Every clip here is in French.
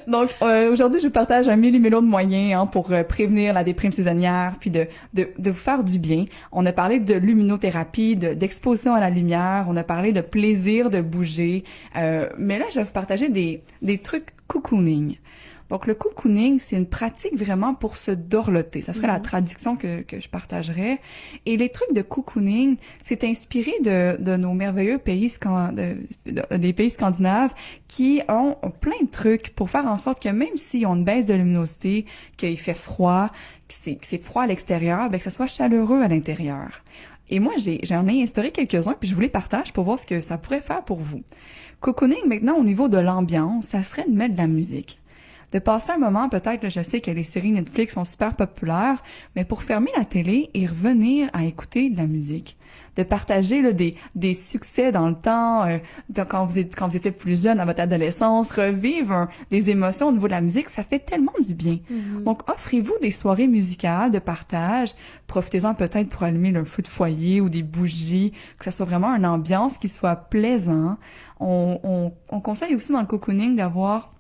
Donc, aujourd'hui, je vous partage un millimélo de moyens pour prévenir la déprime saisonnière, puis de vous faire du bien. On a parlé de luminothérapie, d'exposition à la lumière, on a parlé de plaisir de bouger, mais là, je vais vous partager des trucs cocooning. Donc, le cocooning, c'est une pratique vraiment pour se dorloter. Ça serait la traduction que je partagerais. Et les trucs de cocooning, c'est inspiré de nos merveilleux pays, des pays scandinaves qui ont plein de trucs pour faire en sorte que même si on a une baisse de luminosité, qu'il fait froid, que c'est froid à l'extérieur, ben que ça soit chaleureux à l'intérieur. Et moi, j'en ai instauré quelques-uns, puis je vous les partage pour voir ce que ça pourrait faire pour vous. Cocooning, maintenant, au niveau de l'ambiance, ça serait de mettre de la musique. De passer un moment, peut-être, là, je sais que les séries Netflix sont super populaires, mais pour fermer la télé et revenir à écouter de la musique. De partager là, des succès dans le temps, quand vous étiez plus jeune, dans votre adolescence, revivre des émotions au niveau de la musique, ça fait tellement du bien. Donc, offrez-vous des soirées musicales de partage. Profitez-en peut-être pour allumer un feu de foyer ou des bougies, que ça soit vraiment une ambiance qui soit plaisant. On conseille aussi dans le cocooning d'avoir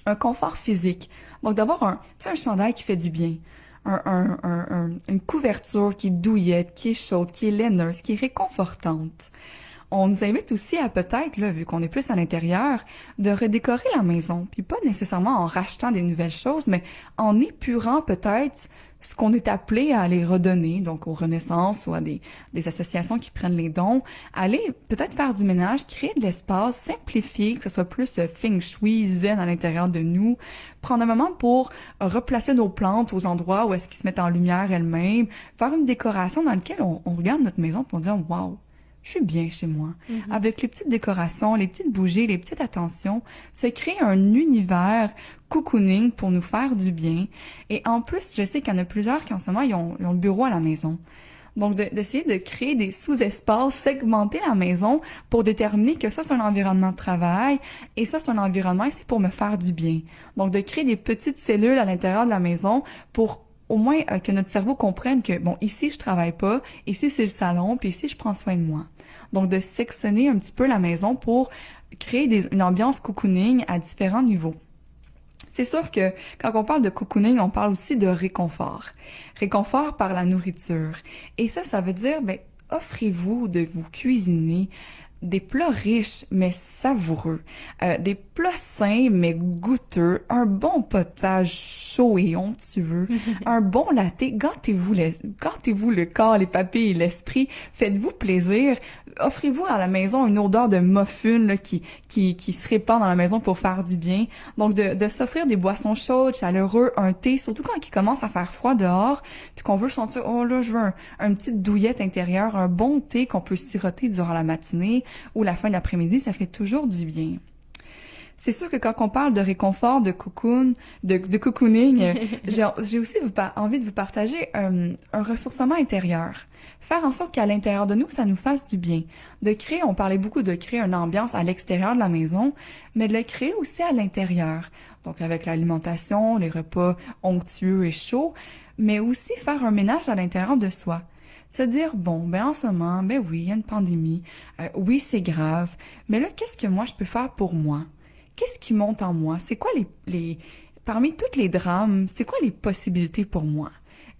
un confort physique. Donc, d'avoir un chandail qui fait du bien. Une couverture qui est douillette, qui est chaude, qui est laineuse, qui est réconfortante. On nous invite aussi à peut-être, là, vu qu'on est plus à l'intérieur, de redécorer la maison. Puis pas nécessairement en rachetant des nouvelles choses, mais en épurant peut-être ce qu'on est appelé à aller redonner, donc aux Renaissances ou à des associations qui prennent les dons. Aller peut-être faire du ménage, créer de l'espace, simplifier, que ce soit plus feng shui, zen à l'intérieur de nous. Prendre un moment pour replacer nos plantes aux endroits où est-ce qu'ils se mettent en lumière elles-mêmes. Faire une décoration dans laquelle on regarde notre maison pour dire « Wow! » Je suis bien chez moi. Avec les petites décorations, les petites bougies, les petites attentions, se crée un univers cocooning pour nous faire du bien. Et en plus, je sais qu'il y en a plusieurs qui en ce moment, ils ont le bureau à la maison. Donc, d'essayer de créer des sous-espaces, segmenter la maison pour déterminer que ça, c'est un environnement de travail et ça, c'est un environnement, c'est pour me faire du bien. Donc, de créer des petites cellules à l'intérieur de la maison pour au moins que notre cerveau comprenne que, bon, ici, je travaille pas, ici, c'est le salon, puis ici, je prends soin de moi. Donc, de sectionner un petit peu la maison pour créer une ambiance cocooning à différents niveaux. C'est sûr que quand on parle de cocooning, on parle aussi de réconfort. Réconfort par la nourriture. Et ça veut dire, ben, offrez-vous de vous cuisiner des plats riches mais savoureux, des plats sains mais goûteux, un bon potage chaud et onctueux, un bon latte, gâtez-vous le corps, les papilles et l'esprit, faites-vous plaisir, offrez-vous à la maison une odeur de muffin là, qui se répand dans la maison pour faire du bien. Donc de s'offrir des boissons chaudes, chaleureux, un thé, surtout quand il commence à faire froid dehors, puis qu'on veut sentir oh là je veux un petit douillette intérieure, un bon thé qu'on peut siroter durant la matinée ou la fin de l'après-midi, ça fait toujours du bien. C'est sûr que quand on parle de réconfort, de cocoon, de cocooning, j'ai aussi envie de vous partager un ressourcement intérieur. Faire en sorte qu'à l'intérieur de nous, ça nous fasse du bien. On parlait beaucoup de créer une ambiance à l'extérieur de la maison, mais de le créer aussi à l'intérieur. Donc avec l'alimentation, les repas onctueux et chauds, mais aussi faire un ménage à l'intérieur de soi. Se dire, bon, ben en ce moment, ben oui, il y a une pandémie, oui, c'est grave, mais là, qu'est-ce que moi je peux faire pour moi? Qu'est-ce qui monte en moi? C'est quoi parmi tous les drames, c'est quoi les possibilités pour moi?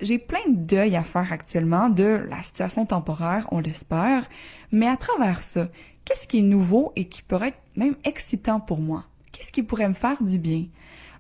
J'ai plein de deuil à faire actuellement de la situation temporaire, on l'espère, mais à travers ça, qu'est-ce qui est nouveau et qui pourrait être même excitant pour moi? Qu'est-ce qui pourrait me faire du bien?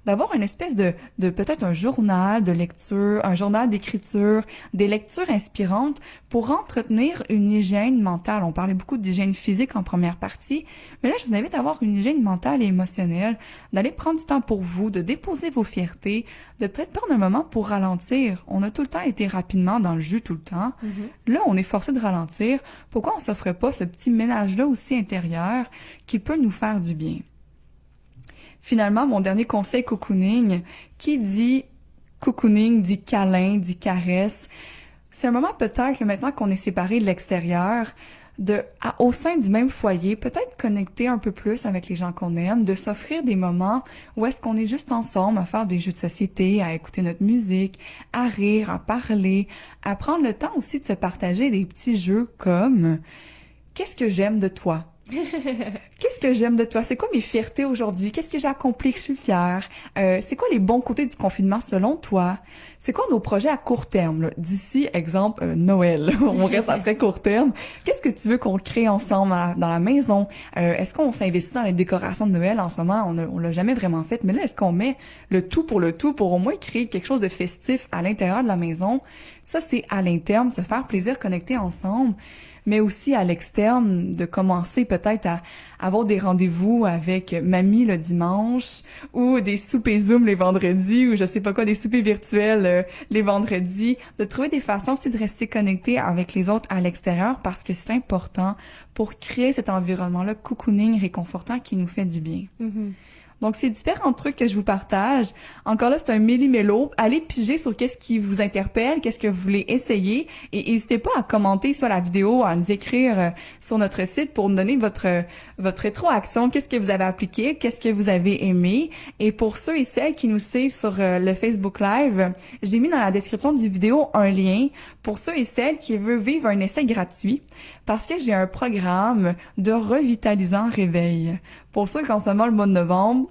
D'avoir une espèce de peut-être un journal de lecture, un journal d'écriture, des lectures inspirantes pour entretenir une hygiène mentale. On parlait beaucoup d'hygiène physique en première partie, mais là, je vous invite à avoir une hygiène mentale et émotionnelle, d'aller prendre du temps pour vous, de déposer vos fiertés, de peut-être prendre un moment pour ralentir. On a tout le temps été rapidement dans le jus tout le temps. Là, on est forcé de ralentir. Pourquoi on s'offre pas ce petit ménage-là aussi intérieur qui peut nous faire du bien? Finalement, mon dernier conseil cocooning, qui dit cocooning, dit câlin, dit caresse. C'est un moment peut-être que maintenant qu'on est séparés de l'extérieur, au sein du même foyer, peut-être connecter un peu plus avec les gens qu'on aime, de s'offrir des moments où est-ce qu'on est juste ensemble à faire des jeux de société, à écouter notre musique, à rire, à parler, à prendre le temps aussi de se partager des petits jeux comme « Qu'est-ce que j'aime de toi? » Qu'est-ce que j'aime de toi? C'est quoi mes fiertés aujourd'hui? Qu'est-ce que j'ai accompli que je suis fière? C'est quoi les bons côtés du confinement selon toi? C'est quoi nos projets à court terme, là? D'ici, exemple, Noël. On reste à très court terme. Qu'est-ce que tu veux qu'on crée ensemble dans la maison? Est-ce qu'on s'investit dans les décorations de Noël en ce moment? On l'a jamais vraiment fait. Mais là, est-ce qu'on met le tout pour au moins créer quelque chose de festif à l'intérieur de la maison? Ça, c'est à l'interne, se faire plaisir, connecter ensemble. Mais aussi à l'externe, de commencer peut-être à avoir des rendez-vous avec mamie le dimanche ou des soupers Zoom les vendredis ou je sais pas quoi, des soupers virtuels les vendredis, de trouver des façons aussi de rester connecté avec les autres à l'extérieur parce que c'est important pour créer cet environnement-là cocooning, réconfortant qui nous fait du bien. Mm-hmm. Donc, c'est différents trucs que je vous partage. Encore là, c'est un méli-mélo. Allez piger sur qu'est-ce qui vous interpelle, qu'est-ce que vous voulez essayer. Et n'hésitez pas à commenter sur la vidéo, à nous écrire sur notre site pour nous donner votre rétroaction. Qu'est-ce que vous avez appliqué? Qu'est-ce que vous avez aimé? Et pour ceux et celles qui nous suivent sur le Facebook Live, j'ai mis dans la description du vidéo un lien pour ceux et celles qui veulent vivre un essai gratuit parce que j'ai un programme de revitalisant réveil. Pour ceux qui ont seulement le mois de novembre,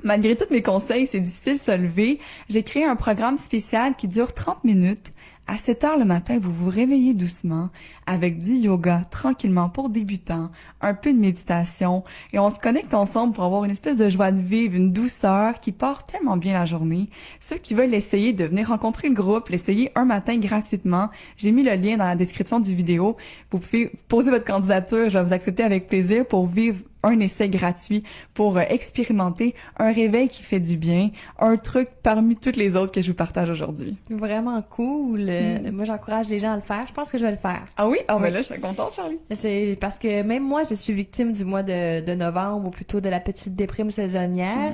malgré tous mes conseils, c'est difficile de se lever. J'ai créé un programme spécial qui dure 30 minutes. À 7 heures le matin, vous vous réveillez doucement avec du yoga tranquillement pour débutants, un peu de méditation et on se connecte ensemble pour avoir une espèce de joie de vivre, une douceur qui porte tellement bien la journée. Ceux qui veulent essayer de venir rencontrer le groupe, l'essayer un matin gratuitement, j'ai mis le lien dans la description du vidéo. Vous pouvez poser votre candidature, je vais vous accepter avec plaisir pour vivre un essai gratuit pour expérimenter un réveil qui fait du bien, un truc parmi toutes les autres que je vous partage aujourd'hui. Vraiment cool. Moi, j'encourage les gens à le faire. Je pense que je vais le faire. Ah oui? Ah ben Oui. là, je suis contente, Charlie. C'est parce que même moi, je suis victime du mois de novembre ou plutôt de la petite déprime saisonnière.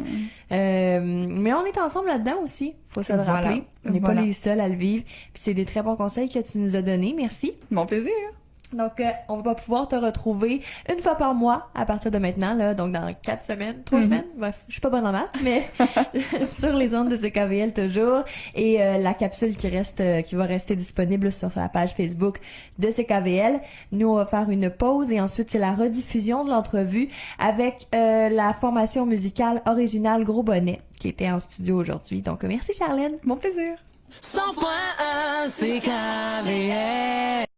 Mais on est ensemble là-dedans aussi. Faut se le Voilà. rappeler. On n'est Voilà. pas les seuls à le vivre. Puis c'est des très bons conseils que tu nous as donnés. Merci. Mon plaisir. Donc, on va pouvoir te retrouver une fois par mois à partir de maintenant, là, donc dans 4 semaines, 3 semaines, bref, je suis pas bonne en maths, mais sur les ondes de CKVL toujours, et la capsule qui va rester disponible sur la page Facebook de CKVL. Nous, on va faire une pause et ensuite c'est la rediffusion de l'entrevue avec la formation musicale originale Gros Bonnet qui était en studio aujourd'hui. Donc, merci Charlène. Mon plaisir. 100.1 CKVL